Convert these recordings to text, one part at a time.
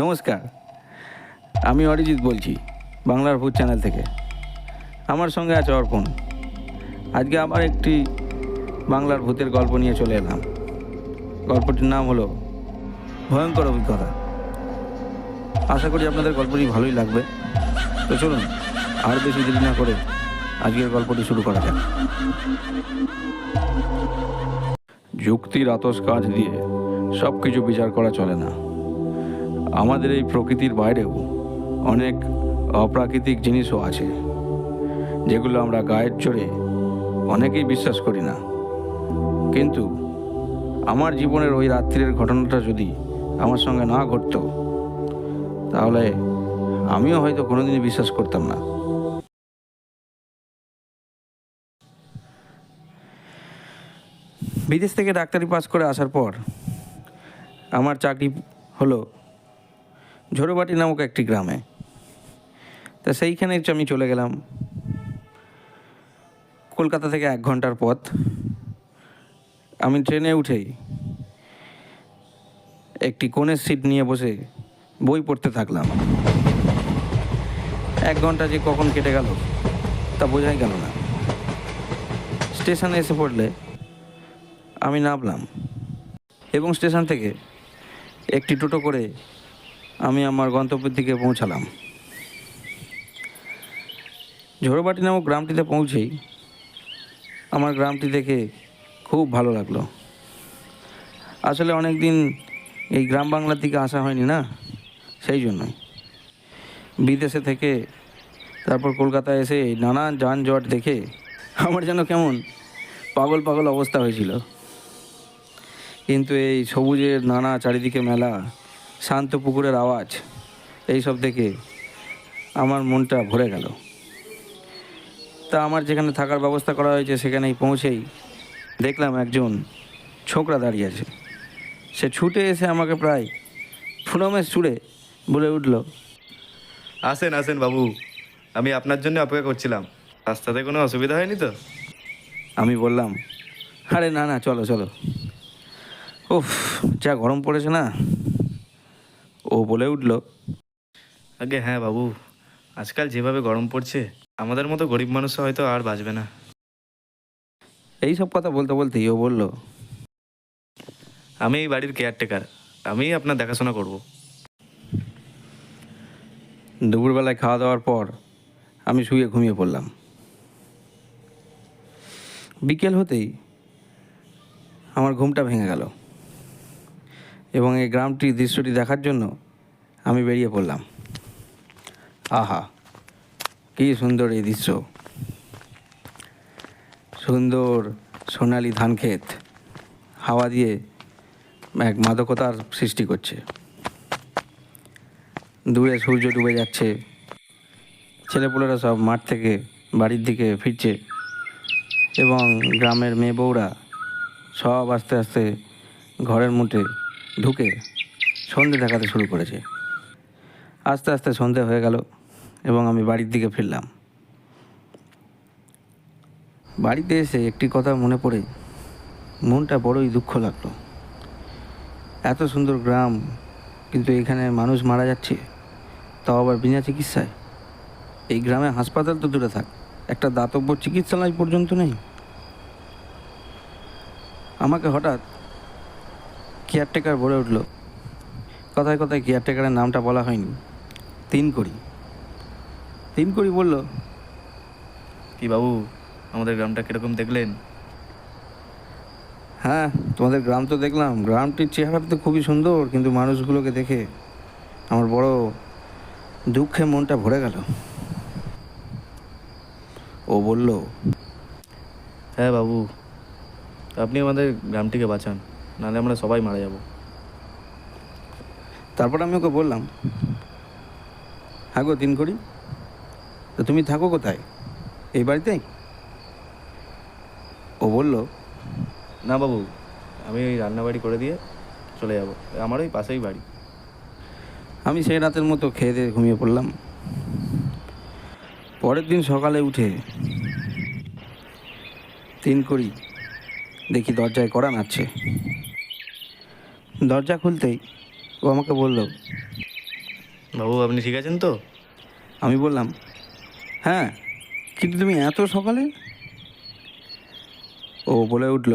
নমস্কার, আমি অরিজিৎ বলছি বাংলার ভূত চ্যানেল থেকে। আমার সঙ্গে আছে অর্পণ। আজকে আবার একটি বাংলার ভূতের গল্প নিয়ে চলে এলাম। গল্পটির নাম হলো ভয়ঙ্কর অভিজ্ঞতা। আশা করি আপনাদের গল্পটি ভালোই লাগবে। তো চলুন আর বেশি দেরি না করে আজকের গল্পটি শুরু করা যাক। যুক্তির আতস কাজ দিয়ে সব কিছু বিচার করা চলে না। আমাদের এই প্রকৃতির বাইরেও অনেক অপ্রাকৃতিক জিনিসও আছে, যেগুলো আমরা গায়ের জোরে অনেকেই বিশ্বাস করি না। কিন্তু আমার জীবনের ওই রাত্রির ঘটনাটা যদি আমার সঙ্গে না ঘটতো, তাহলে আমিও হয়তো কোনোদিনই বিশ্বাস করতাম না। বিদেশ থেকে ডাক্তারি পাস করে আসার পর আমার চাকরি হলো ঝোড়বাটি নামক একটি গ্রামে। তা সেইখানে আমি চলে গেলাম। কলকাতা থেকে 1 ঘন্টার পথ। আমি ট্রেনে উঠেই একটি কোণের সিট নিয়ে বসে বই পড়তে থাকলাম। 1 ঘন্টা যে কখন কেটে গেল তা বোঝাই গেল না। স্টেশনে এসে পড়লে আমি নামলাম এবং স্টেশন থেকে একটি টোটো করে আমি আমার গন্তব্যের দিকে পৌঁছালাম। ঝোড়বাটি নামক গ্রামটিতে পৌঁছেই আমার গ্রামটি দেখে খুব ভালো লাগলো। আসলে অনেক দিন এই গ্রাম বাংলার দিকে আসা হয়নি না, সেই জন্যই। বিদেশে থেকে তারপর কলকাতায় এসে নানান যানজট দেখে আমার যেন কেমন পাগল পাগল অবস্থা হয়েছিল। কিন্তু এই সবুজের নানা চারিদিকে মেলা, শান্ত পুকুরের আওয়াজ, এইসব দেখে আমার মনটা ভরে গেল। তা আমার যেখানে থাকার ব্যবস্থা করা হয়েছে সেখানেই পৌঁছেই দেখলাম একজন ছোকরা দাঁড়িয়ে আছে। সে ছুটে এসে আমাকে প্রায় ফুনমের সুরে বলে উঠল, আসেন আসেন বাবু, আমি আপনার জন্য অপেক্ষা করছিলাম। রাস্তাতে কোনো অসুবিধা হয়নি তো? আমি বললাম, আরে না না, চলো চলো। উফ, যা গরম পড়েছে না। ও বলে উঠল, আগে হ্যাঁ বাবু, আজকাল যেভাবে গরম পড়ছে আমাদের মতো গরিব মানুষ হয়তো আর বাঁচবে না। এই সব কথা বলতে বলতেই ও বলল, আমি এই বাড়ির কেয়ারটেকার, আমিই আপনার দেখাশোনা করব। দুপুরবেলায় খাওয়া দাওয়ার পর আমি শুয়ে ঘুমিয়ে পড়লাম। বিকেল হতেই আমার ঘুমটা ভেঙে গেল এবং এই গ্রামটির দৃশ্যটি দেখার জন্য আমি বেরিয়ে পড়লাম। আহা, কী সুন্দর এই দৃশ্য! সুন্দর সোনালি ধান ক্ষেত হাওয়া দিয়ে এক মাদকতার সৃষ্টি করছে। দূরে সূর্য ডুবে যাচ্ছে। ছেলেপুলেরা সব মাঠ থেকে বাড়ির দিকে ফিরছে এবং গ্রামের মেয়ে বউরা সব আস্তে আস্তে ঘরের মধ্যে ঢুকে সন্ধে দেখাতে শুরু করেছে। আস্তে আস্তে সন্ধে হয়ে গেল এবং আমি বাড়ির দিকে ফিরলাম। বাড়িতে এসে একটি কথা মনে পড়ে মনটা বড়ই দুঃখ লাগলো। এত সুন্দর গ্রাম, কিন্তু এখানে মানুষ মারা যাচ্ছে, তাও আবার বিনা চিকিৎসায়। এই গ্রামে হাসপাতাল তো দূরে থাক, একটা দাতব্য চিকিৎসালয় পর্যন্ত নেই। আমাকে হঠাৎ কেয়ারটেকার বলে উঠল, কথায় কথায় কেয়ারটেকারের নামটা বলা হয়নি, তিনকড়ি বলল, কি বাবু, আমাদের গ্রামটা কীরকম দেখলেন? হ্যাঁ, তোমাদের গ্রাম তো দেখলাম। গ্রামটির চেহারাটা তো খুবই সুন্দর, কিন্তু মানুষগুলোকে দেখে আমার বড় দুঃখে মনটা ভরে গেল। ও বলল, হ্যাঁ বাবু, আপনি আমাদের গ্রামটিকে বাঁচান, নাহলে আমরা সবাই মারা যাব। তারপর আমি ওকে বললাম, হ্যাঁ গো তিনকড়ি, তো তুমি থাকো কোথায়, এই বাড়িতেই? ও বলল, না বাবু, আমি ওই রান্নাবাড়ি করে দিয়ে চলে যাব, আমার ওই পাশেই বাড়ি। আমি সেই রাতের মতো খেয়ে দিয়ে ঘুমিয়ে পড়লাম। পরের দিন সকালে উঠে তিনকড়ি দেখি দরজায় কড়া নাড়ছে। দরজা খুলতেই ও আমাকে বলল, বাবু আপনি ঠিক আছেন তো? আমি বললাম, হ্যাঁ, কিন্তু তুমি এত সকালে? ও বলে উঠল,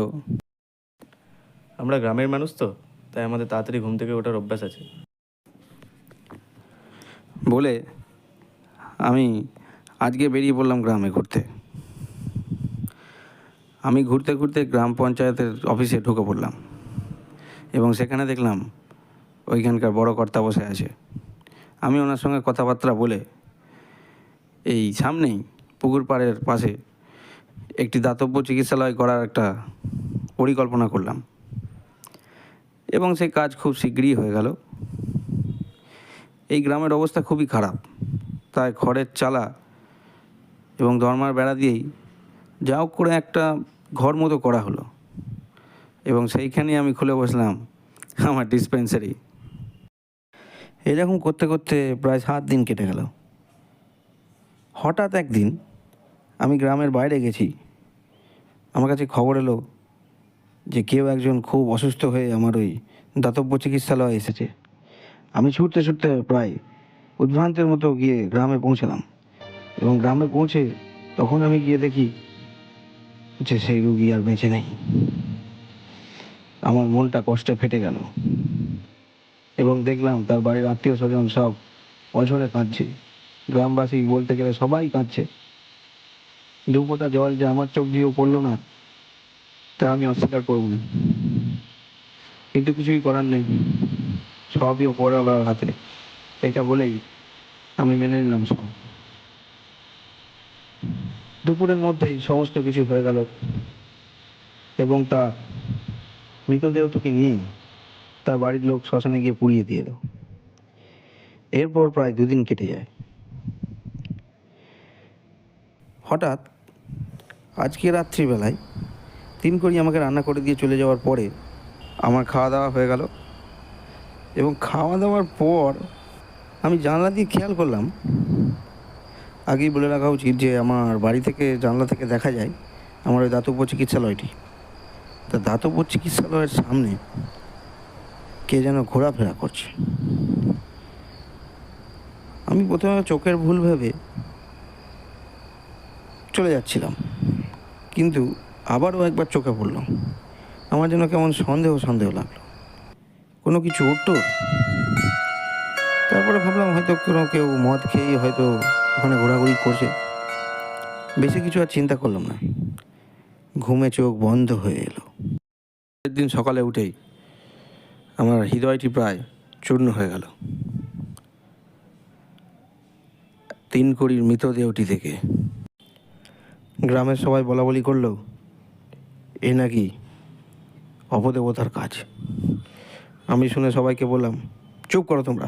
আমরা গ্রামের মানুষ তো, তাই আমাদের তাড়াতাড়ি ঘুম থেকে ওঠার অভ্যাস আছে। বলে আমি আজকে বেরিয়ে পড়লাম গ্রামে ঘুরতে। আমি ঘুরতে ঘুরতে গ্রাম পঞ্চায়েতের অফিসে ঢুকে পড়লাম এবং সেখানে দেখলাম ওইখানকার বড় কর্তা বসে আছে। আমি ওনার সঙ্গে কথাবার্তা বলে এই সামনেই পুকুর পাড়ের পাশে একটি দাতব্য চিকিৎসালয় করার একটা পরিকল্পনা করলাম এবং সেই কাজ খুব শীঘ্রই হয়ে গেল। এই গ্রামের অবস্থা খুবই খারাপ, তাই খড়ের চালা এবং দরমার বেড়া দিয়েই যা হোক করে একটা ঘর মতো করা হলো এবং সেইখানেই আমি খুলে বসলাম আমার ডিসপেন্সারি। এরকম করতে করতে প্রায় 7 দিন কেটে গেল। হঠাৎ একদিন আমি গ্রামের বাইরে গেছি, আমার কাছে খবর এলো যে কেউ একজন খুব অসুস্থ হয়ে আমার ওই দাতব্য চিকিৎসালয়ে এসেছে। আমি ছুটতে ছুটতে প্রায় উদ্ভ্রান্তের মতো গিয়ে গ্রামে পৌঁছালাম এবং গ্রামে পৌঁছে তখন আমি গিয়ে দেখি যে সেই রুগী আর বেঁচে নেই। আমার মনটা কষ্টে ফেটে গেল এবং দেখলাম তার বাড়ির আত্মীয় স্বজন সব অঝরে কাঁদছে। গ্রামবাসী বলতে গেলে সবাই কাঁদছে। দুপোটা জল যে আমার চোখ দিয়েও পড়লো না তা আমি অস্বীকার করব না, কিন্তু কিছুই করার নেই, সবই ওপরওয়ালার হাতে। এটা বলেই আমি মেনে নিলাম সব। দুপুরের মধ্যেই সমস্ত কিছু হয়ে গেল এবং তার মৃতদেহটিকে নিয়ে তার বাড়ির লোক শ্মশানে গিয়ে পুড়িয়ে দিয়ে এলো। এরপর প্রায় 2 দিন কেটে যায়। হঠাৎ আজকে রাত্রিবেলায় 3 কড়ি আমাকে রান্না করে দিয়ে চলে যাওয়ার পরে আমার খাওয়া দাওয়া হয়ে গেল এবং খাওয়া দাওয়ার পর আমি জানলা দিয়ে খেয়াল করলাম, আগেই বলে রাখা উচিত যে আমার বাড়ি থেকে জানলা থেকে দেখা যায় আমার ওই দাতব্য চিকিৎসালয়টি। তা দাতব্য চিকিৎসালয়ের সামনে কে যেন ঘোরাফেরা করছে। আমি প্রথমে চোখের ভুল ভেবে চলে যাচ্ছিলাম, কিন্তু আবারও একবার চোখে পড়ল। আমার যেন কেমন সন্দেহ সন্দেহ লাগলো, কোনো কিছু উঠতো। তারপরে ভাবলাম হয়তো কেউ মদ খেয়েই হয়তো ওখানে ঘোরাঘুরি করছে। বেশি কিছু আর চিন্তা করলাম না, ঘুমে চোখ বন্ধ হয়ে এলো। পরের দিন সকালে উঠেই আমার হৃদয়টি প্রায় চূর্ণ হয়ে গেল 3 কড়ির মৃতদেহটি থেকে। গ্রামের সবাই বলা বলি করলো এ নাকি অপদেবতার কাজ। আমি শুনে সবাইকে বললাম, চুপ করো তোমরা,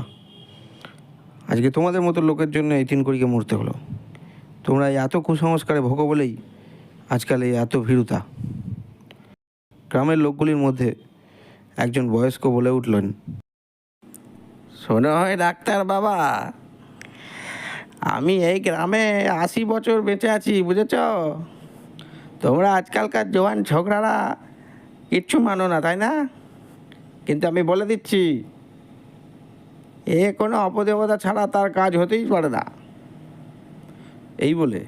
আজকে তোমাদের মতো লোকের জন্য এই 3 কড়িকে মরতে হলো। তোমরা এই এত কুসংস্কারে ভোগো বলেই আজকাল এই এত ভীরুতা। গ্রামের লোকগুলির মধ্যে একজন বয়স্ক বলে উঠলেন, শোনো হয় ডাক্তার বাবা, আমি এই গ্রামে 80 বছর বেঁচে আছি, বুঝেছ? তোমরা আজকালকার জোয়ান ছোকরারা কিচ্ছু মানো না, তাই না? কিন্তু আমি বলে দিচ্ছি, এ কোনো অপদেবতা ছাড়া তার কাজ হতেই পারে না। এই বলে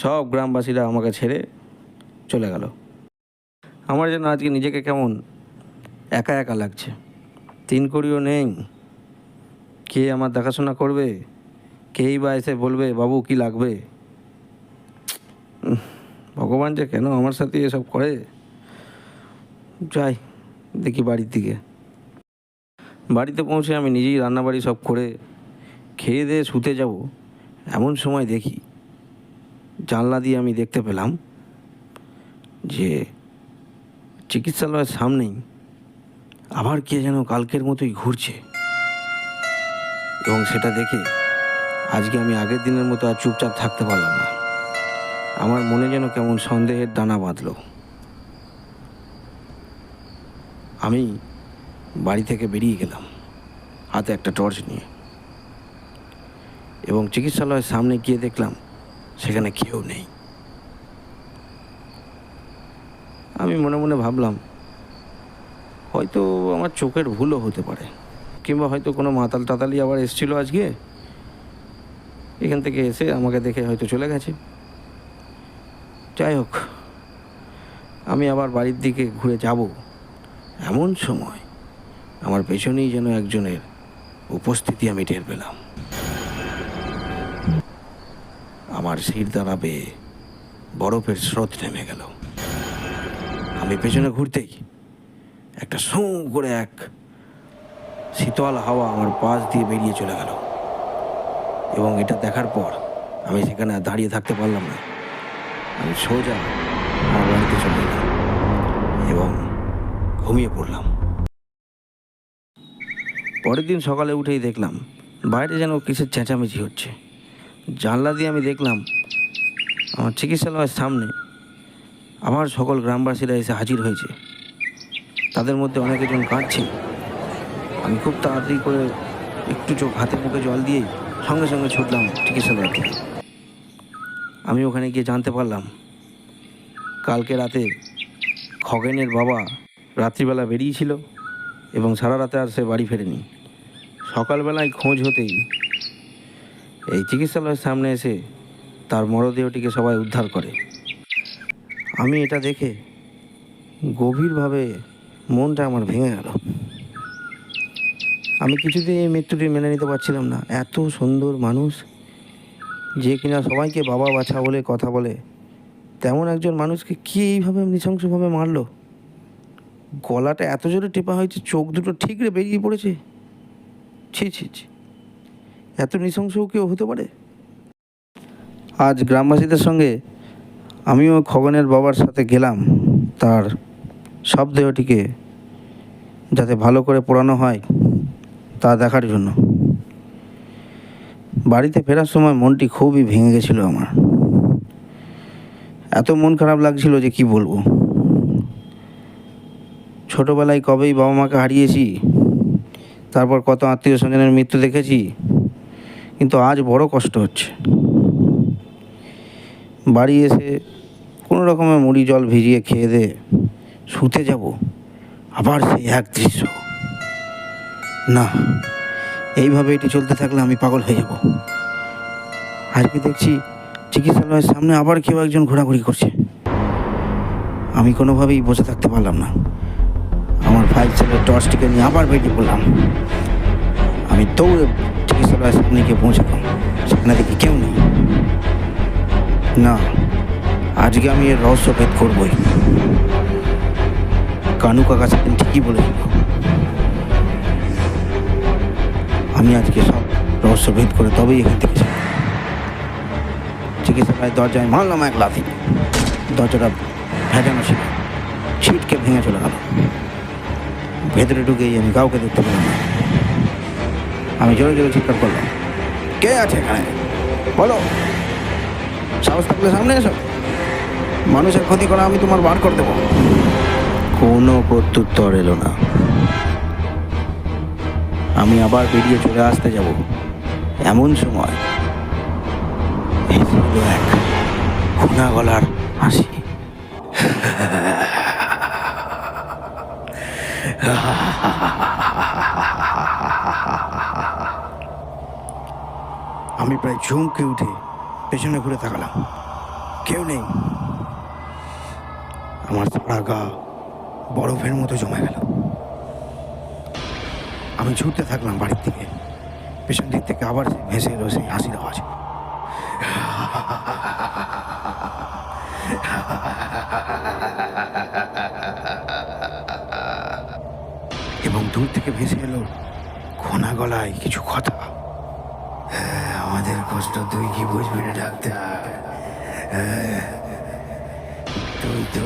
সব গ্রামবাসীরা আমাকে ছেড়ে চলে গেল। আমার যেন আজকে নিজেকে কেমন একা একা লাগছে। 3 কড়িও নেই, কে আমার দেখাশোনা করবে? কেই বা এসে বলবে বাবু কি লাগবে? ভগবান যে কেন আমার সাথে এসব করে। যাই দেখি বাড়ির দিকে। বাড়িতে পৌঁছে আমি নিজেই রান্নাবাড়ি সব করে খেয়ে দিয়ে শুতে যাব, এমন সময় দেখি জানলা দিয়ে আমি দেখতে পেলাম যে চিকিৎসালয়ের সামনেই আবার কে যেন কালকের মতোই ঘুরছে এবং সেটা দেখে আজকে আমি আগের দিনের মতো আর চুপচাপ থাকতে পারলাম না। আমার মনে যেন কেমন সন্দেহের দানা বাঁধল। আমি বাড়ি থেকে বেরিয়ে গেলাম হাতে একটা টর্চ নিয়ে এবং চিকিৎসালয়ের সামনে গিয়ে দেখলাম সেখানে কেউ নেই। আমি মনে মনে ভাবলাম হয়তো আমার চোখের ভুলও হতে পারে। কিংবা হয়তো কোনো মাতাল টাতালি আবার এসেছিলো আজকে, এখান থেকে এসে আমাকে দেখে হয়তো চলে গেছে। যাই হোক, আমি আবার বাড়ির দিকে ঘুরে যাব, এমন সময় আমার পেছনেই যেন একজনের উপস্থিতি আমি টের পেলাম। আমার শির দ্বারা বেয়ে বরফের স্রোত নেমে গেল। আমি পেছনে ঘুরতেই একটা সৌ করে এক শীতল হাওয়া আমার পাশ দিয়ে বেরিয়ে চলে গেল, এবং এটা দেখার পর আমি সেখানে আর দাঁড়িয়ে থাকতে পারলাম না। আমি সোজা আমার বাড়িতে চলে এলাম এবং ঘুমিয়ে পড়লাম। পরের দিন সকালে উঠেই দেখলাম বাইরে যেন কিসের চেঁচামেচি হচ্ছে। জানলা দিয়ে আমি দেখলাম আমার চিকিৎসালয়ের সামনে আবার সকল গ্রামবাসীরা এসে হাজির হয়েছে। তাদের মধ্যে অনেকজন কাঁদছে। আমি খুব তাড়াতাড়ি করে একটু চোখ হাতে মুখে জল দিয়েই সঙ্গে সঙ্গে ছুটলাম চিকিৎসালয় থেকে। আমি ওখানে গিয়ে জানতে পারলাম কালকে রাতে খগেনের বাবা রাত্রিবেলা বেরিয়েছিল এবং সারা রাতে আর সে বাড়ি ফেরেনি। সকালবেলায় খোঁজ হতেই এই চিকিৎসালয়ের সামনে এসে তার মরদেহটিকে সবাই উদ্ধার করে। আমি এটা দেখে গভীরভাবে মনটা আমার ভেঙে গেল। আমি কিছুতেই এই মৃত্যুটি মেনে নিতে পারছিলাম না। এত সুন্দর মানুষ, যে কিনা সবাইকে বাবা বাছা বলে কথা বলে, তেমন একজন মানুষকে কি এইভাবে নৃশংসভাবে মারলো। গলাটা এত জোরে টেপা হয়েছে, চোখ দুটো ঠিকরে বেরিয়ে পড়েছে। ছি ছি ছি, এত নৃশংসও কেউ হতে পারে? আজ গ্রামবাসীদের সঙ্গে আমিও খগনের বাবার সাথে গেলাম তার শবদেহটিকে যাতে ভালো করে পোড়ানো হয় তা দেখার জন্য। বাড়িতে ফেরার সময় মনটি খুবই ভেঙে গেছিল আমার। এত মন খারাপ লাগছিল যে কি বলবো। ছোটোবেলায় কবেই বাবা মাকে হারিয়েছি, তারপর কত আত্মীয় স্বজনের মৃত্যু দেখেছি, কিন্তু আজ বড় কষ্ট হচ্ছে। বাড়ি এসে কোনো রকমে মুড়ি জল ভিজিয়ে খেয়ে দে শুতে যাব, আবার সেই এক দৃশ্য। না, এইভাবে এটি চলতে থাকলে আমি পাগল হয়ে যাব। আজকে দেখছি চিকিৎসালয়ের সামনে আবার কেউ একজন ঘোরাঘুরি করছে। আমি কোনোভাবেই বসে থাকতে পারলাম না। আমার ভাই ছেলের টর্চটিকে নিয়ে আবার বেরিয়ে পড়লাম। আমি দৌড়ে চিকিৎসালয়ের সামনে গিয়ে পৌঁছালাম। সেখানে দেখি কেউ নেই। না, আজকে আমি এর রহস্য ভেদ করবই। কানু কাকা সেদিন ঠিকই বলেছিল, আমি আজকে সব রহস্য ভেদ করে তবেই এখান থেকে যাব। চিকিৎসালয়ের দরজায় মারলাম এক লাথি। দরজাটা ভেজানো ছিল, ছিটকে ভেঙে চলে গেল। ভেতরে ঢুকেই আমি কাউকে দেখতে পেলাম না। আমি জোরে জোরে চিৎকার করলাম, কে আছে এখানে? বলো, সাহস থাকলে সামনে এসো, মানুষের ক্ষতি করা আমি তোমার বার করে দেবো। কোনো প্রত্যুত্তর এলো না। আমি আবার বেরিয়ে চলে আসতে যাব, এমন সময় এসে এক খোনা গলার হাসি। আমি প্রায় চমকে উঠে পেছনে ঘুরে তাকালাম, কেউ নেই। আমার সারা গা বরফের মতো জমে গেল। আমি ছুটতে থাকলাম বাড়ির দিকে। পেছন দিক থেকে আবার ভেসে এলো সেই হাসির আওয়াজ। এবং দূর থেকে ভেসে এলো খোনা গলায় কিছু কথা। আমাদের কষ্ট তুই কি বুঝবি না ডাক্তার? তুই তো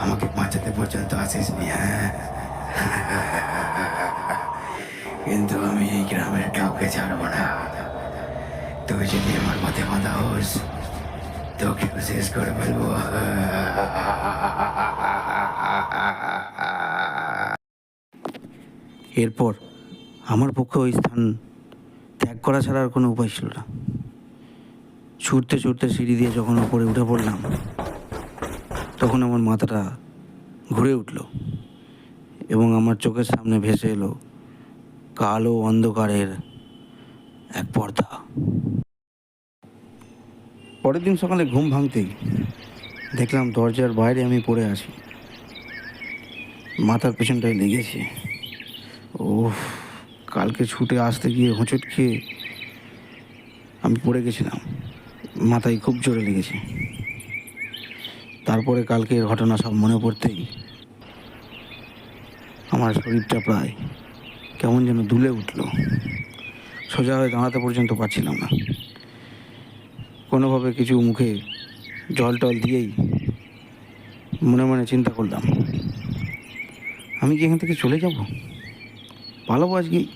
আমাকে বাঁচাতে পর্যন্ত আসিস নি, হ্যাঁ? কিন্তু আমি এই গ্রামের কাউকে ছাড়বো না। তুই যদি আমার পথে বাঁধা হোস, তোকে শেষ করে ফেলবো। এরপর আমার পক্ষে ওই স্থান ত্যাগ করা ছাড়া আর কোনো উপায় ছিল না। ছুটতে ছুটতে সিঁড়ি দিয়ে যখন উপরে উঠে পড়লাম, তখন আমার মাথাটা ঘুরে উঠল এবং আমার চোখের সামনে ভেসে এলো কালো অন্ধকারের এক পর্দা। পরের দিন সকালে ঘুম ভাঙতেই দেখলাম দরজার বাইরে আমি পড়ে আছি, মাথার পেছনটায় লেগেছে। ওহ, কালকে ছুটে আসতে গিয়ে হোঁচট খেয়ে আমি পড়ে গেছিলাম, মাথায় খুব জোরে লেগেছে। তারপরে কালকের ঘটনা সব মনে পড়তেই আমার শরীরটা প্রায় কেমন যেন দুলে উঠল। সোজা হয়ে দাঁড়াতে পর্যন্ত পারছিলাম না। কোনোভাবে কিছু মুখে জল টল দিয়েই মনে মনে চিন্তা করলাম, আমি কি এখান থেকে চলে যাব, পালাবো আজকেই।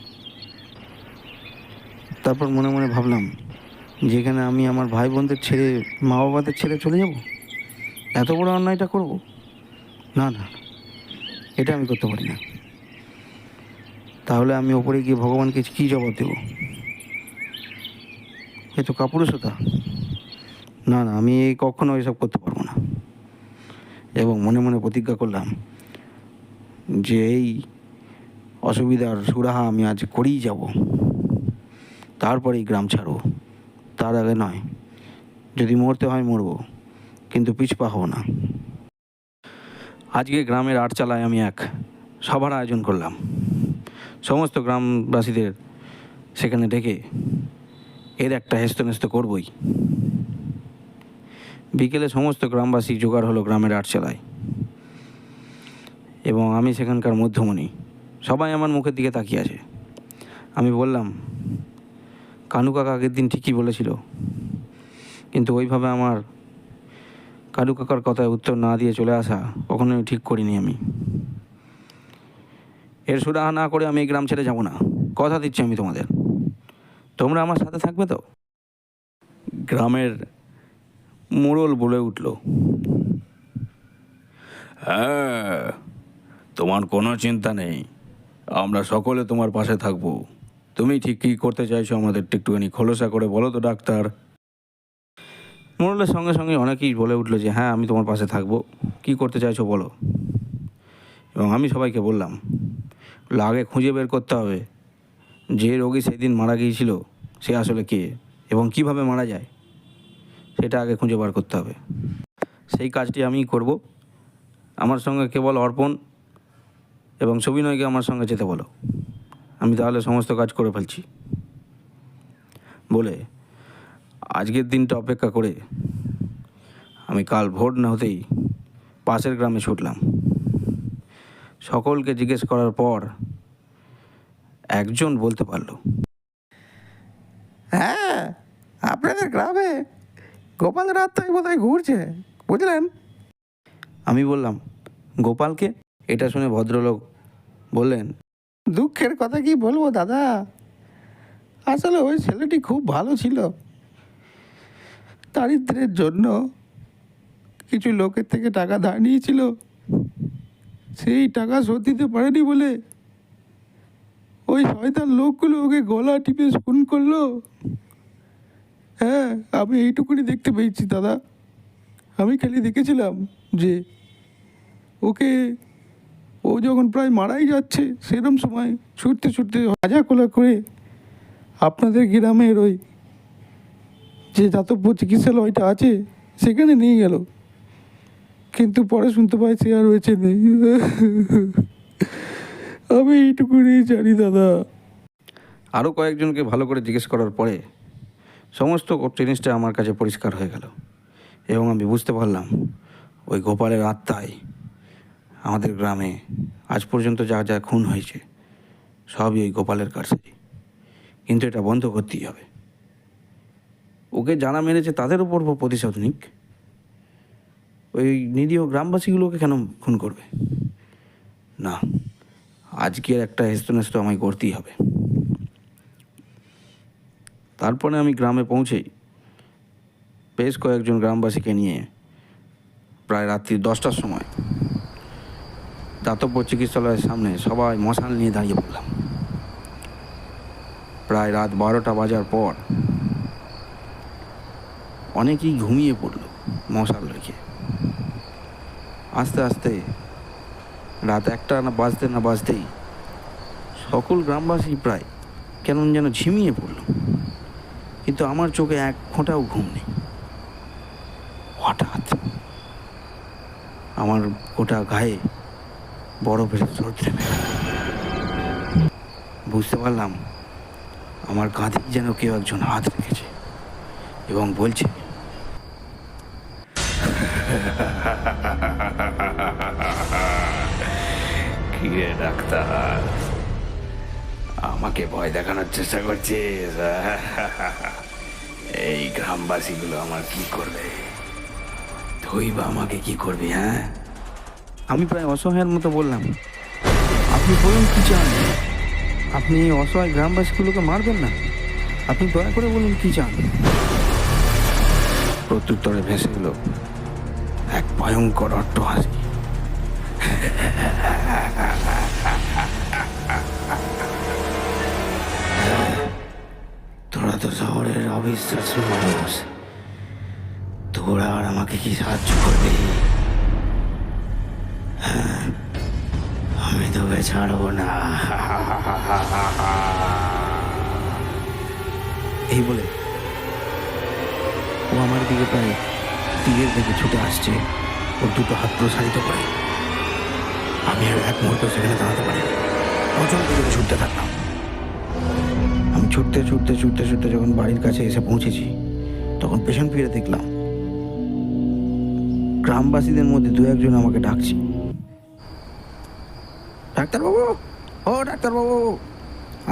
তারপর মনে মনে ভাবলাম, যেখানে আমি আমার ভাই বোনদের ছেড়ে, মা বাবাদের ছেড়ে চলে যাব, এত বড় অন্যায়টা করব? না না, এটা আমি করতে পারি না। তাহলে আমি ওপরে গিয়ে ভগবানকে কী জবাব দেব? এ তো কাপুরুষতা। না না, আমি কখনো এসব করতে পারবো না। এবং মনে মনে প্রতিজ্ঞা করলাম যে এই অসুবিধার সুরাহা আমি আজ করেই যাব, তারপরেই গ্রাম ছাড়ব। তার আগে নয়। যদি মরতে হয় মরব, কিন্তু পিছপা হব না। আজকে গ্রামের আটচালায় আমি এক সভার আয়োজন করলাম। সমস্ত গ্রামবাসীদের সেখানে ডেকে এর একটা হেস্তনেস্ত করবই। বিকেলে সমস্ত গ্রামবাসী জোগাড় হলো গ্রামের আটচালায়, এবং আমি সেখানকার মধ্যমণি। সবাই আমার মুখের দিকে তাকিয়ে আছে। আমি বললাম, কানু কাকা আগের দিন ঠিকই বলেছিল, কিন্তু ওইভাবে আমার কানু কাকার কথায় উত্তর না দিয়ে চলে আসা কখনোই ঠিক করিনি আমি। এর সুরাহা না করে আমি এই গ্রাম ছেড়ে যাব না, কথা দিচ্ছি আমি তোমাদের। তোমরা আমার সাথে থাকবে তো? গ্রামের মোড়ল বলে উঠল, হ্যাঁ, তোমার কোনো চিন্তা নেই, আমরা সকলে তোমার পাশে থাকবো। তুমি ঠিক কী করতে চাইছো আমাদের একটুখানি খোলসা করে বলো তো ডাক্তার। মোড়লের সঙ্গে সঙ্গে অনেকেই বলে উঠলো যে হ্যাঁ, আমি তোমার পাশে থাকবো, কী করতে চাইছো বলো। এবং আমি সবাইকে বললাম, আগে খুঁজে বের করতে হবে যে রোগী সেদিন মারা গিয়েছিল সে আসলে কে এবং কিভাবে মারা যায়, সেটা আগে খুঁজে বার করতে হবে। সেই কাজটি আমিই করব। আমার সঙ্গে কেবল অর্পণ এবং সবিনয়কে আমার সঙ্গে যেতে বলো, আমি তাহলে সমস্ত কাজ করে ফেলছি। বলে আজকের দিনটা অপেক্ষা করে আমি কাল ভোর না হতেই পাশের গ্রামে ছুটলাম। সকলকে জিজ্ঞেস করার পর একজন বলতে পারল, হ্যাঁ, আপনাদের গ্রামে গোপালের আত্মাই বোধহয় ঘুরছে, বুঝলেন? আমি বললাম, গোপালকে? এটা শুনে ভদ্রলোক বললেন, দুঃখের কথা কি বলবো দাদা, আসলে ওই ছেলেটি খুব ভালো ছিল। দারিদ্রের জন্য কিছু লোকের থেকে টাকা ধার নিয়েছিল, সেই টাকা শোধ দিতে পারেনি বলে ওই শয়তান লোকগুলো ওকে গলা টিপে খুন করলো। হ্যাঁ, আমি এইটুকুনি দেখতে পেয়েছি দাদা। আমি খালি দেখেছিলাম যে ওকে, ও যখন প্রায় মারাই যাচ্ছে সেরকম সময় ছুটতে ছুটতে হাজা কোলা করে আপনাদের গ্রামের ওই যে দাতব্য চিকিৎসালয়টা আছে সেখানে নিয়ে গেল, কিন্তু পরে শুনতে পাই সে আর হয়েছে নেই। আমি এইটুকুনি জানি দাদা। আরও কয়েকজনকে ভালো করে জিজ্ঞেস করার পরে সমস্ত জিনিসটা আমার কাছে পরিষ্কার হয়ে গেল, এবং আমি বুঝতে পারলাম ওই গোপালের আত্মায় আমাদের গ্রামে আজ পর্যন্ত যা যা খুন হয়েছে সবই ওই গোপালের কারসাজি। কিন্তু এটা বন্ধ করতেই হবে। ওকে যারা মেরেছে তাদের উপর প্রতিশোধ নিক, ওই নিরীহ গ্রামবাসীগুলোকে কেন খুন করবে? না, আজকের একটা হেস্তনেস্ত আমায় করতেই হবে। তারপরে আমি গ্রামে পৌঁছেই বেশ কয়েকজন গ্রামবাসীকে নিয়ে প্রায় রাত্রি 10টার সময় দাতব্য চিকিৎসালয়ের সামনে সবাই মশাল নিয়ে দাঁড়িয়ে পড়লাম। প্রায় রাত 12টা বাজার পর অনেকেই ঘুমিয়ে পড়ল মশাল রেখে। আস্তে আস্তে রাত 1টা না বাজতেই সকল গ্রামবাসী প্রায় কেমন যেন ঝিমিয়ে পড়ল, কিন্তু আমার চোখে এক ফোঁটাও ঘুম নেই। হঠাৎ আমার গোটা গায়ে বরফের স্রোত নেমে গেল। বুঝতে পারলাম আমার কাঁধেই যেন কেউ একজন হাত রেখেছে এবং বলছে, কি রে ডাক্তার, আমাকে ভয় দেখানোর চেষ্টা করছিস? এই গ্রামবাসীগুলো আমার কি করবে? তুই বা আমাকে কি করবি? হ্যাঁ, আমি প্রায় অসহায়ের মতো বললাম, আপনি বলুন কি চান? আপনি এই অসহায় গ্রামবাসীগুলোকে মারবেন না, আপনি দয়া করে বলুন কি চান। প্রত্যুত্তরে ভেসে এলো এক ভয়ঙ্কর অট্টহাসি। তোরা তো শহরের অবিশ্বাস্য মানুষ, তোরা আর আমাকে কি সাহায্য করবি? হ্যাঁ, আমি তোকে ছাড়বো না। এই বলে ও আমার দিকে প্রায় তীরের দিকে ছুটে আসছে, ওর দুটো হাত প্রসারিত করে। আমি আর এক মুহূর্ত সেখানে দাঁড়াতে পারি, প্রচণ্ড করে ছুটতে থাকলাম। আমি ছুটতে ছুটতে ছুটতে ছুটতে যখন বাড়ির কাছে এসে পৌঁছেছি, তখন পেছন ফিরে দেখলাম গ্রামবাসীদের মধ্যে দু একজন আমাকে ডাকছে, ডাক্তারবাবু, ও ডাক্তারবাবু,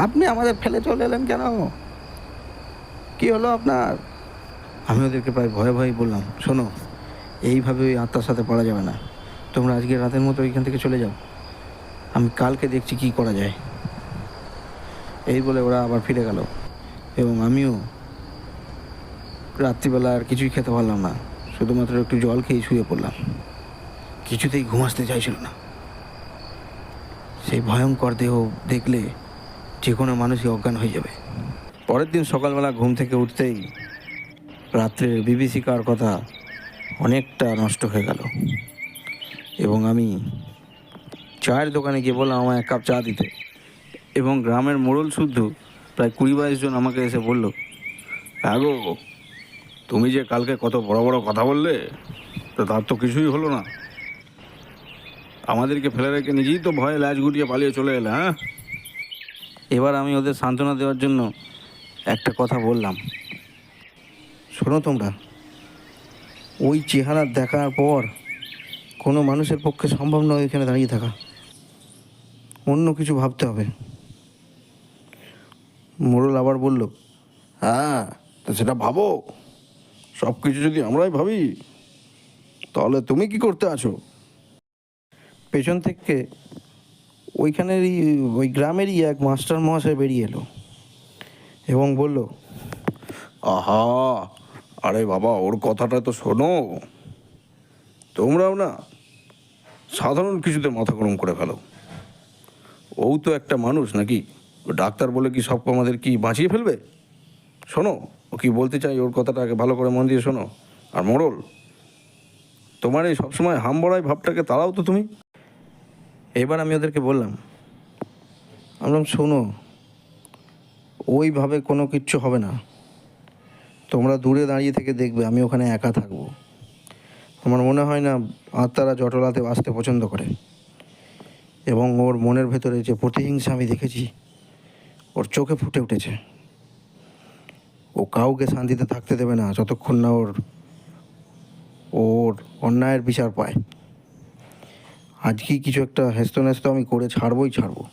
আপনি আমাদের ফেলে চলে এলেন কেন? কি হলো আপনার? আমি ওদেরকে প্রায় ভয়ে ভয়ে বললাম, শোনো, এইভাবে ওই আত্মার সাথে পড়া যাবে না, তোমরা আজকে রাতের মতো এখান থেকে চলে যাও, আমি কালকে দেখছি কি করা যায়। এই বলে ওরা আবার ফিরে গেল এবং আমিও রাত্রিবেলা আর কিছুই খেতে পারলাম না, শুধুমাত্র একটু জল খেয়ে শুয়ে পড়লাম। কিছুতেই ঘুম আসতে চাইছিল না। সেই ভয়ঙ্কর দেহ দেখলে যে কোনো মানুষই অজ্ঞান হয়ে যাবে। পরের দিন সকালবেলা ঘুম থেকে উঠতেই রাত্রের বিভীষিকার কথা অনেকটা নষ্ট হয়ে গেল এবং আমি চায়ের দোকানে গিয়ে বললাম আমায় এক কাপ চা দিতে, এবং গ্রামের মোড়ল শুদ্ধ প্রায় 20-22 জন আমাকে এসে বলল, আগো, তুমি যে কালকে কত বড় বড় কথা বললে, তো তার তো কিছুই হলো না। আমাদেরকে ফেলে রেখে নিজেই তো ভয়ে ল্যাজ গুটিয়ে পালিয়ে চলে এলে। হ্যাঁ, এবার আমি ওদের সান্ত্বনা দেওয়ার জন্য একটা কথা বললাম, শোনো তোমরা, ওই চেহারা দেখার পর কোনো মানুষের পক্ষে সম্ভব নয় এখানে দাঁড়িয়ে থাকা, অন্য কিছু ভাবতে হবে। মোড়ল আবার বলল, হ্যাঁ, তো সেটা ভাবো। সব কিছু যদি আমরাই ভাবি, তাহলে তুমি কি করতে আছো? পেছন থেকে ওইখানেরই ওই গ্রামেরই এক মাস্টার মহাশয় বেরিয়ে এলো এবং বলল, আহা, আরে বাবা, ওর কথাটা তো শোনো। তোমরাও না সাধারণ কিছুতে মাথা গরম করে ফেলো। ও তো একটা মানুষ নাকি? ও ডাক্তার বলে কি সব আমাদের কি বাঁচিয়ে ফেলবে? শোনো, ও কি বলতে চাই, ওর কথাটা আগে ভালো করে মন দিয়ে শোনো। আর মোড়ল, তোমার এই সবসময় হামবড়াই ভাবটাকে তাড়াও তো তুমি। এবার আমি ওদেরকে বললাম, শোনো, ওইভাবে কোনো কিচ্ছু হবে না, তোমরা দূরে দাঁড়িয়ে থেকে দেখবে আমি ওখানে একা থাকবো। আমার মনে হয় না আত্মারা জটলাতে আসতে পছন্দ করে, এবং ওর মনের ভেতরে যে প্রতিহিংসা আমি দেখেছি ওর চোখে ফুটে উঠেছে। ও কাউকে শান্তিতে থাকতে দেবে না যতক্ষণ না ওর ওর অন্যায়ের বিচার পায়। আজকেই কিছু একটা হেস্তনেস্ত আমি করে ছাড়বো।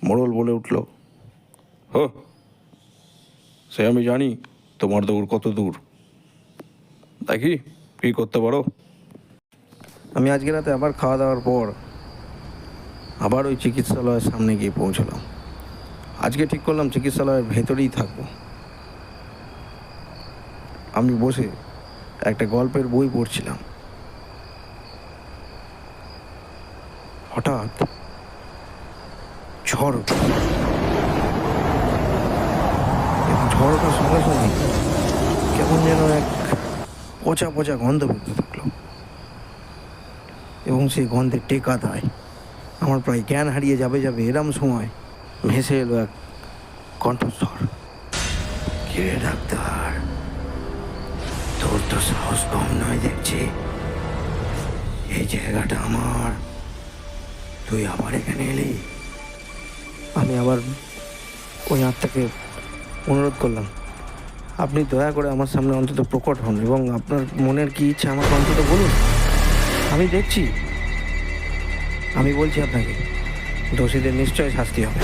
মোড়ল বলে উঠল, সে আমি জানি তোমার দৌড় কত দূর। দেখি কী করতে পারো। আমি আজকে রাতে আবার খাওয়া দাওয়ার পর আবার ওই চিকিৎসালয়ের সামনে গিয়ে পৌঁছলাম। আজকে ঠিক করলাম চিকিৎসালয়ের ভেতরেই থাকবো। আমি বসে একটা গল্পের বই পড়ছিলাম। হঠাৎ ঝড় উঠল এবং ঝড় ওঠার সঙ্গে সঙ্গে কেমন যেন এক পচা পচা গন্ধ বেরোতে থাকলো এবং সেই গন্ধে টেকা দেয় আমার প্রায় জ্ঞান হারিয়ে যাবে এরম সময় ভেসে এলো এক কণ্ঠস্বর। কিরে ডাক্তার, তোর তো সাহস কম নয় দেখছি। এই জায়গাটা আমার, তুই আবার এখানে এলি? আমি আবার ওই আত্মাকে অনুরোধ করলাম, আপনি দয়া করে আমার সামনে অন্তত প্রকট হন এবং আপনার মনের কী ইচ্ছা আমাকে অন্তত বলুন, আমি দেখছি। আমি বলছি আপনাকে, দোষীদের নিশ্চয় শাস্তি হবে।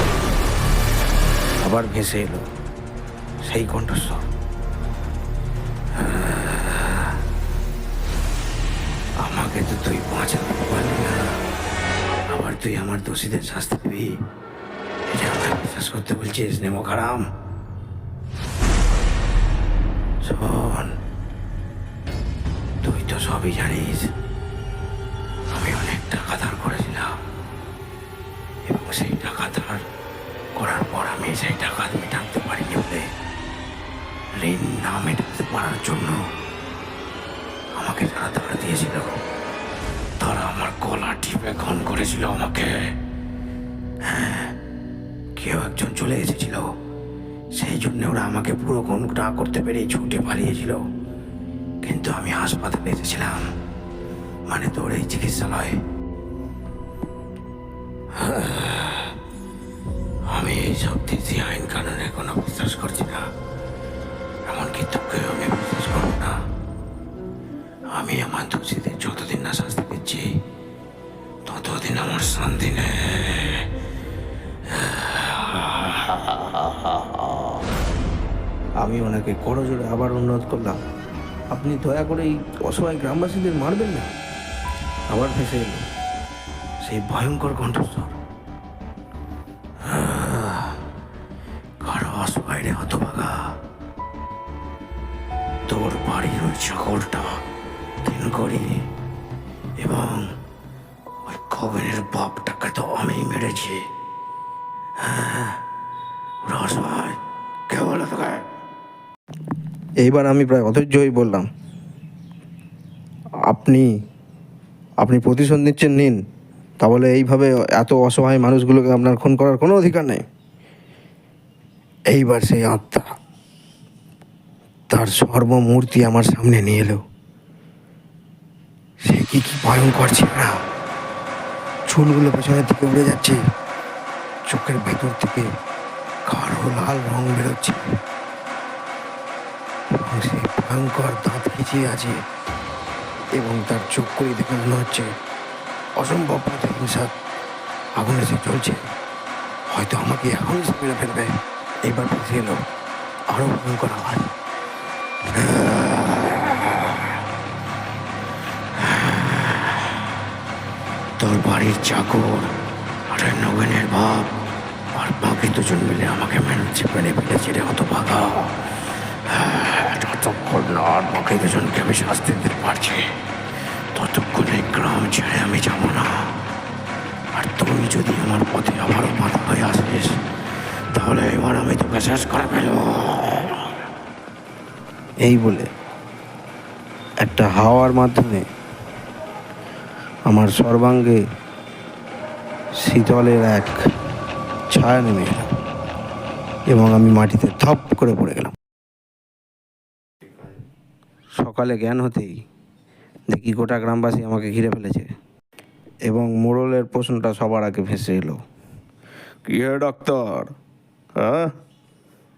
আবার ভেসে এলো সেই কণ্ঠস্বর। আমাকে তো তুই বাঁচাতে পারলি না, আবার তুই আমার দোষীদের শাস্তি দিবি? এটা আমাকে বিশ্বাস করতে বলছিস নেমো খারাম? শোন, তুই তো সবই জানিস, আমি অনেক টাকা ধার করেছিলাম এবং সেই টাকা ধার করার পর আমি সেই টাকা মেটাতে পারিনি বলে, ঋণ না মেটাতে পারার জন্য আমাকে যারা ধার দিয়েছিল তারা আমার গলা টিপে খুন করেছিল আমাকে। হ্যাঁ, কেউ একজন চলে এসেছিল, সেই জন্য ওরা আমাকে পুরো খুন না করতে পেরে ছুটে পালিয়েছিল। কিন্তু আমি হাসপাতালে এসেছিলাম, মানে তোর এই চিকিৎসালয়ে। আমি এই সব দেশি আইন কানুনে কোনো বিশ্বাস করছি না, এমনকি তোকেও আমি বিশ্বাস করব না। আমি আমার দোষীদের যতদিন না শাস্তি দিচ্ছি ততদিন আমার শান্তি নেই। আমি ওনাকে করজোড়ে আবার অনুরোধ করলাম, আপনি দয়া করে এই অসহায় গ্রামবাসীদের মারবেন না। আবার ভেসে এলো সেই ভয়ঙ্কর কণ্ঠস্বর। কারো অসহায় রে হতভাগা, তোর বাড়ির ওই চাকরটা দিন করি এবং ওই খবরের বাপটাকে তো আমি মেরেছি। হ্যাঁ, অসহায় কে বলে তোকে? এইবার আমি প্রায় অধৈর্য হয়ে বললাম, আপনি প্রতিশোধ নিচ্ছেন নিন, তাহলে এইভাবে এত অসহায় মানুষগুলোকে আপনার খুন করার কোনো অধিকার নেই। এইবার সেই আত্মা তার সর্বমূর্তি আমার সামনে নিয়ে এলো। সে কি ভয়ঙ্কর ছিল না! চুলগুলো পেছনের দিকে উড়ে যাচ্ছে, চোখের ভেতর থেকে গাঢ় লাল রং বেরোচ্ছে এবং সে ভয়ঙ্কর দাঁত খিচিয়ে আছে এবং তার চোখ করে দেখে মনে হচ্ছে অসম্ভব প্রতিহিংসা আগুনে সে চলছে। হয়তো আমাকে এখনই সে মেরে ফেলবে। এইবার ভেসে এলো আরো ভয়ঙ্কর আওয়াজ। তোর বাড়ির চাকর আর নগেনের বাপ আর বাকি দুজন মিলে আমাকে মেরে ফেলেছে রে হতভাগা। যতক্ষণ না আর বাকি দুজনকে আমি শাস্তি দিতে পারছি ততক্ষণ এই গ্রাম ছেড়ে আমি যাব না। আর তুই যদি আমার পথে আবারও বাধা হয়ে আসিস তাহলে এবার আমি তোকে শেষ করে ফেলব। এই বলে একটা হাওয়ার মাধ্যমে আমার সর্বাঙ্গে শীতলের এক ছায়া নেমে এলো এবং আমি মাটিতে ধপ করে পড়ে গেলাম। সকালে জ্ঞান হতেই দেখি গোটা গ্রামবাসী আমাকে ঘিরে ফেলেছে এবং মোড়লের প্রশ্নটা সবার আগে ভেসে এলো, কি হে ডাক্তার, হ্যাঁ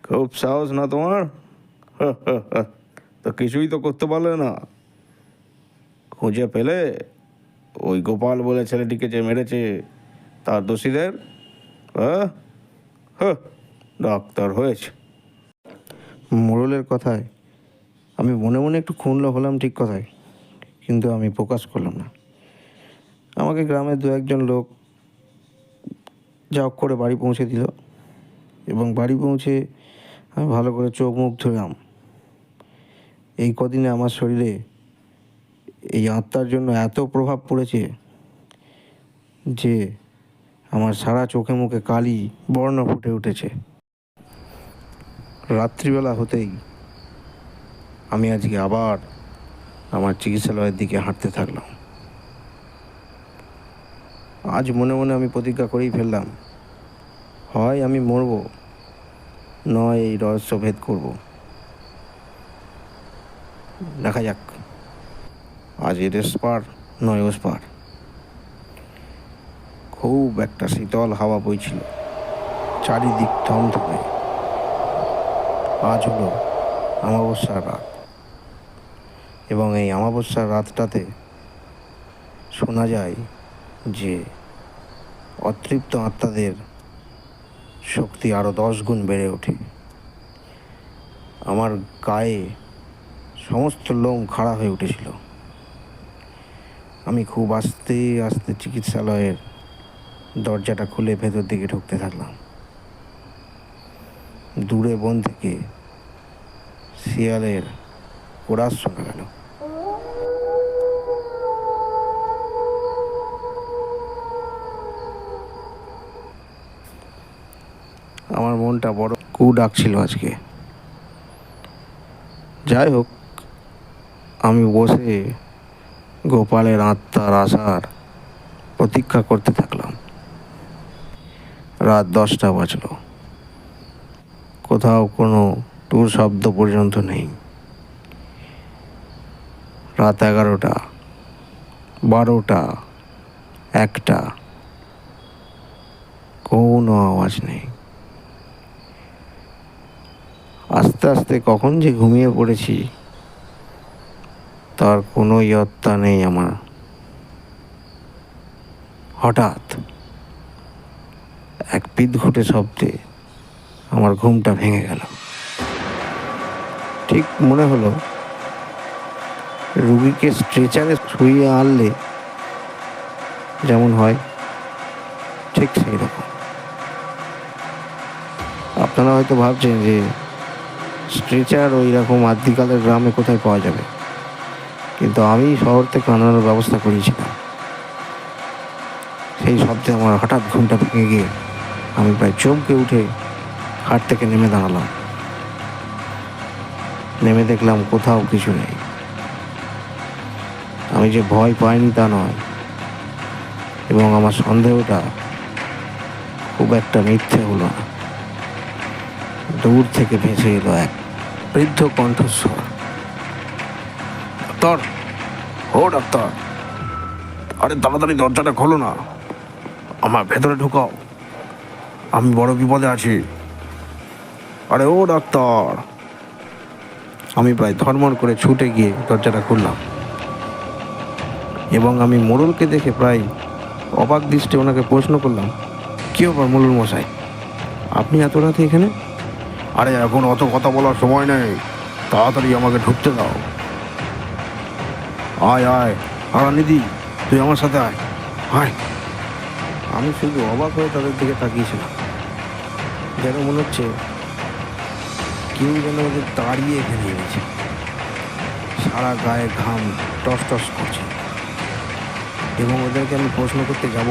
খুব সাহস না তোমার? তো কিছুই তো করতে পারলে না। খুঁজে পেলে ওই গোপাল বলে ছেলেটিকে যে মেরেছে তার দোষীদের? হ্যাঁ, ডাক্তার হয়েছে। মোড়লের কথায় আমি মনে মনে একটু ক্ষুণ্ণ হলাম, ঠিক কথায়, কিন্তু আমি প্রকাশ করলাম না। আমাকে গ্রামের দু একজন লোক যা হোক করে বাড়ি পৌঁছে দিল এবং বাড়ি পৌঁছে আমি ভালো করে চোখ মুখ ধুলাম। এই কদিনে আমার শরীরে এই আত্মার জন্য এত প্রভাব পড়েছে যে আমার সারা চোখে মুখে কালি বর্ণ ফুটে উঠেছে। রাত্রিবেলা হতেই আমি আজকে আবার আমার চিকিৎসালয়ের দিকে হাঁটতে থাকলাম। আজ মনে মনে আমি প্রতিজ্ঞা করেই ফেললাম, হয় আমি মরব, নয় এই রহস্য ভেদ করব। দেখা যাক, আজ এদের পার নয় ওস পার। খুব একটা শীতল হাওয়া বইছিল, চারিদিক থমথমে। আজ হলো অমাবস্যার রাত, এবং এই অমাবস্যার রাতটাতে শোনা যায় যে অতৃপ্ত আত্মাদের শক্তি আরও 10 গুণ বেড়ে ওঠে। আমার গায়ে সমস্ত লোম খাড়া হয়ে উঠেছিল। আমি খুব আস্তে আস্তে চিকিৎসালয়ের দরজাটা খুলে ভেতর দিকে ঢুকতে থাকলাম। দূরে বন থেকে শিয়ালের কোরাস শোনা গেল। আমার মনটা বড় কু ডাকছিল আজকে। যাই হোক, আমি বসে গোপালের আত্মার আসার প্রতীক্ষা করতে থাকলাম। রাত 10টা বাজল, কোথাও কোনো টুর শব্দ পর্যন্ত নেই। রাত 11টা, 12টা, 1টা, কোনো আওয়াজ নেই। আস্তে আস্তে কখন যে ঘুমিয়ে পড়েছি তার কোনো ইয়ত্তা নেই আমার। হঠাৎ এক বিদঘুটে শব্দে আমার ঘুমটা ভেঙে গেল। ঠিক মনে হলো রুগীকে স্ট্রেচারে শুইয়ে আনলে যেমন হয়, ঠিক সেই রকম। আপনারা হয়তো ভাবছেন যে স্ট্রেচার ওই রকম আদিকালের গ্রামে কোথায় পাওয়া যাবে, কিন্তু আমি শহর থেকে আনানোর ব্যবস্থা করেছিলাম। সেই শব্দে আমার হঠাৎ ঘুমটা ভেঙে গিয়ে আমি প্রায় চমকে উঠে খাট থেকে নেমে দাঁড়ালাম। নেমে দেখলাম কোথাও কিছু নেই। আমি যে ভয় পাইনি তা নয়, এবং আমার সন্দেহটা খুব একটা মিথ্যে হলো না। দূর থেকে ভেসে এলো এক বৃদ্ধ কণ্ঠস্বর, ডাক্তার, ও ডাক্তার, আরে তাড়াতাড়ি দরজাটা খোলো না, আমার ভেতরে ঢুকাও, আমি বড় বিপদে আছি। আরে ও ডাক্তার। আমি প্রায় ধর্মর করে ছুটে গিয়ে দরজাটা খুললাম, এবং আমি মোড়লকে দেখে প্রায় অবাক দৃষ্টে ওনাকে প্রশ্ন করলাম, কী ব্যাপার মোড়ল মশাই, আপনি এত রাতে এখানে? আরে এখন অত কথা বলার সময় নেই, তাড়াতাড়ি আমাকে ঢুকতে দাও। আয় আয়, হারানিধি, তুই আমার সাথে আয়, আয়। আমি শুধু অবাক হয়ে তাদের দিকে তাকিয়েছিলাম, যেন মনে হচ্ছে কেউ যেন ওদের দাঁড়িয়ে এখানে এনেছে। সারা গায়ে ঘাম টস টস করছে, এবং ওদেরকে আমি প্রশ্ন করতে যাব,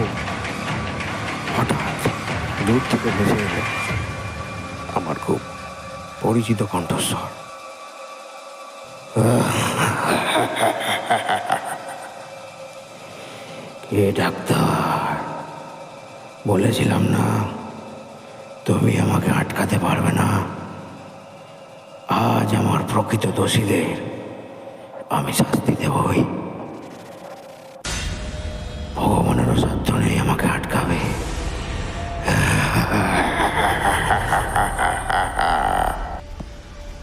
হঠাৎ দূর থেকে ভেসে এলো আমার খুব পরিচিত কণ্ঠস্বর। এ ডাক্তার, বলেছিলাম না তুমি আমাকে আটকাতে পারবে না। আজ আমার প্রকৃত দোষীদের আমি শাস্তি দেবই। ভগবানেরও সাধ্য নেই আমাকে আটকাবে।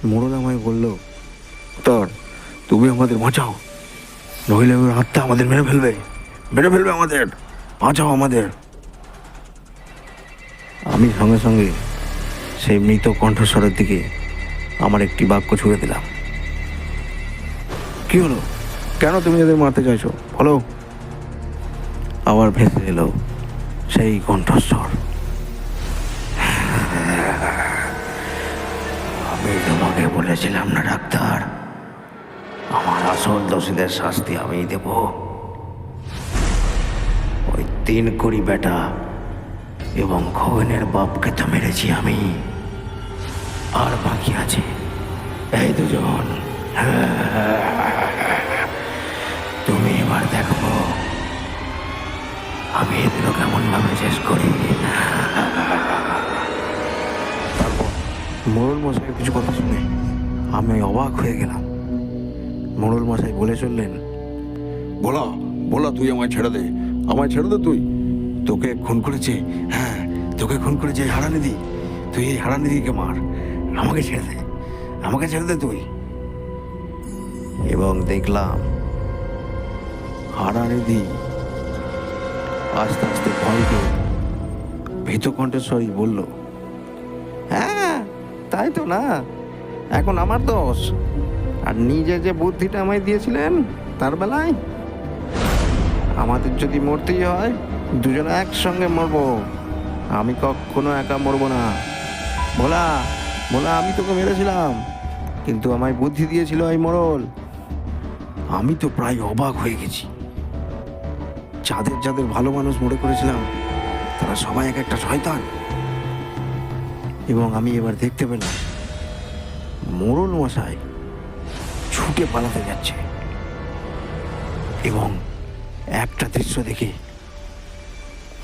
মোড়ল আমায় বলল, তোর তুমি আমাদের বাঁচাও, নইলে ওর আত্মা আমাদের মেরে ফেলবে আমাদের, বাঁচাও আমাদের। আমি সঙ্গে সঙ্গে সেই মৃত কণ্ঠস্বরের দিকে আমার একটি বাক্য ছুঁড়ে দিলাম। কি হলো? কেন তুমি এদের মারতে চাইছো বলো? আবার ভেসে এলো সেই কণ্ঠস্বর, আমি তোমাকে বলেছিলাম না ডাক্তার, আমার আসল দোষীদের শাস্তি আমি দেব। ওই 3 কুড়ি বেটা এবং খগেনের বাপকে তো মেরেছি আমি, আর বাকি আছে এই 2জন। তুমি এবার দেখো আমি এদিনও কেমনভাবে শেষ করি। তারপর মোড়ল মশাইয়ের কিছু কথা শুনে আমি অবাক হয়ে গেলাম। মোড়ল মশাই বলে চললেন, বলা বলা, তুই আমায় ছেড়ে দে, আমায় ছেড়ে দে তুই। তোকে খুন করেছে, হ্যাঁ তোকে খুন করেছে এই হারানিধি। তুই এই হারানিধিকে মার, আমাকে ছেড়ে দে, আমাকে ছেড়ে দে তুই। এবং দেখলাম হারানিধি আস্তে আস্তে ভয় পেয়ে ভীত কণ্ঠস্বরই বলল, হ্যাঁ তাই তো না, এখন আমার দোষ। আর নিজে যে বুদ্ধিটা আমায় দিয়েছিলেন তার বেলায়, আমাদের যদি মরতেই হয় দুজনে একসঙ্গে মরবো, আমি কখনো একা মরবো না। ভোলা ভোলা, আমি তোকে মেরেছিলাম, কিন্তু আমায় বুদ্ধি দিয়েছিল এই মোড়ল। আমি তো প্রায় অবাক হয়ে গেছি। যাদের যাদের ভালো মানুষ মনে করেছিলাম তারা সবাই এক একটা শয়তান। এবং আমি এবার দেখতে পেলাম মোড়ল মশাই ছুটে পালাতে যাচ্ছে। এবং একটা দৃশ্য দেখে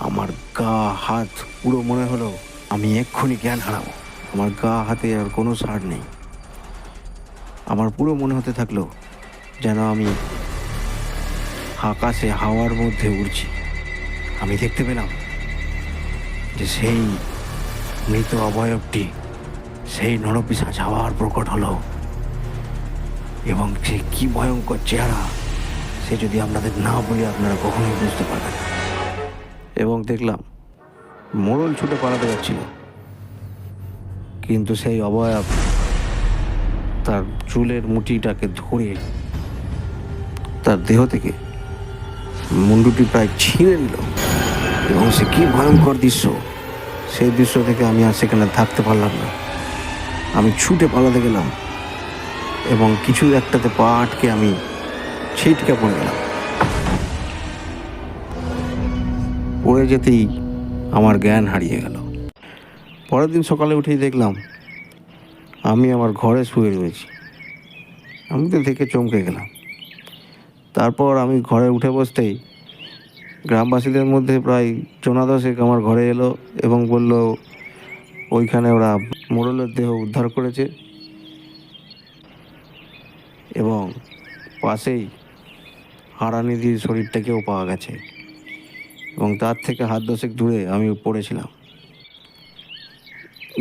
আমার গা হাত পুরো মনে হলো আমি এক্ষুনি জ্ঞান হারাবো। আমার গা হাতে আর কোনো ছাড় নেই। আমার পুরো মনে হতে থাকলো যেন আমি আকাশে হাওয়ার মধ্যে উড়ছি। আমি দেখতে পেলাম যে সেই মৃত অবয়বটি, সেই নরপিশাচ আবার প্রকট হলো। এবং সে কি ভয়ঙ্কর চেহারা, সে যদি আপনাদের না বলি আপনারা কখনোই বুঝতে পারবেন না। এবং দেখলাম মোড়ল ছুটে পালাতে যাচ্ছিল, কিন্তু সেই অবয়ব তার চুলের মুঠিটাকে ধরে তার দেহ থেকে মুন্ডুটি প্রায় ছিঁড়ে নিল। এবং সে কি ভয়ঙ্কর দৃশ্য, সেই দৃশ্য থেকে আমি আর সেখানে থাকতে পারলাম না। আমি ছুটে পালাতে গেলাম এবং কিছু একটাতে পা আটকে আমি ছিটকে পড়ে গেলাম। পড়ে যেতেই আমার জ্ঞান হারিয়ে গেল। পরের দিন সকালে উঠেই দেখলাম আমি আমার ঘরে শুয়ে রয়েছি। আমি তো দেখে চমকে গেলাম। তারপর আমি ঘরে উঠে বসতেই গ্রামবাসীদের মধ্যে প্রায় 10 আমার ঘরে এলো এবং বলল ওইখানে ওরা মোড়লের দেহ উদ্ধার করেছে এবং পাশেই হারানিধির শরীরটাকেও পাওয়া গেছে। এবং তার থেকে হাত 10 দূরে আমি পড়েছিলাম।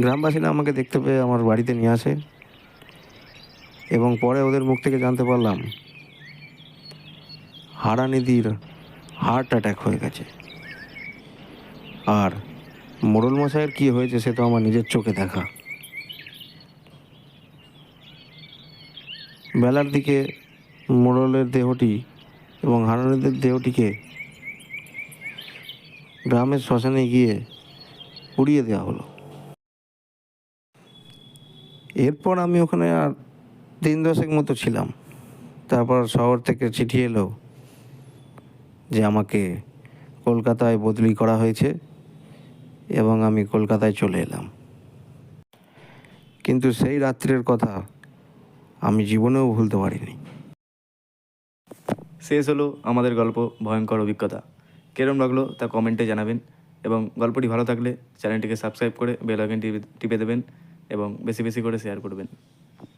গ্রামবাসীরা আমাকে দেখতে পেয়ে আমার বাড়িতে নিয়ে আসে এবং পরে ওদের মুখ থেকে জানতে পারলাম হারানিধির হার্ট অ্যাটাক হয়ে গেছে। আর মোড়ল মশাইয়ের কী হয়েছে সে তো আমার নিজের চোখে দেখা। বেলার দিকে মোড়লের দেহটি এবং হারানিধির দেহটিকে গ্রামের শ্মশানে গিয়ে পুড়িয়ে দেওয়া হলো। এরপর আমি ওখানে আর 3-10 মতো ছিলাম। তারপর শহর থেকে চিঠি এলো যে আমাকে কলকাতায় বদলি করা হয়েছে এবং আমি কলকাতায় চলে এলাম। কিন্তু সেই রাত্রের কথা আমি জীবনেও ভুলতে পারিনি। শেষ হলো আমাদের গল্প ভয়ঙ্কর অভিজ্ঞতা। কেরম লাগলো তা কমেন্টে জানাবেন এবং গল্পটি ভালো থাকলে চ্যানেলটিকে সাবস্ক্রাইব করে বেল আইকনটি টিপে দেবেন এবং বেশি বেশি করে শেয়ার করবেন।